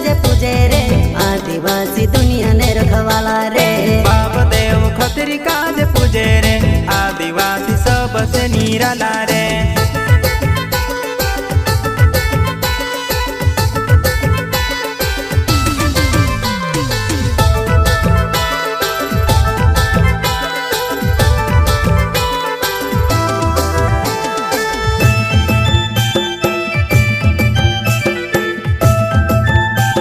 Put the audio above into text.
काज पूजे रे आदिवासी दुनिया ने रखवाला रे। बाप देव खत्री काज पूजे रे आदिवासी सबसे निराला रे।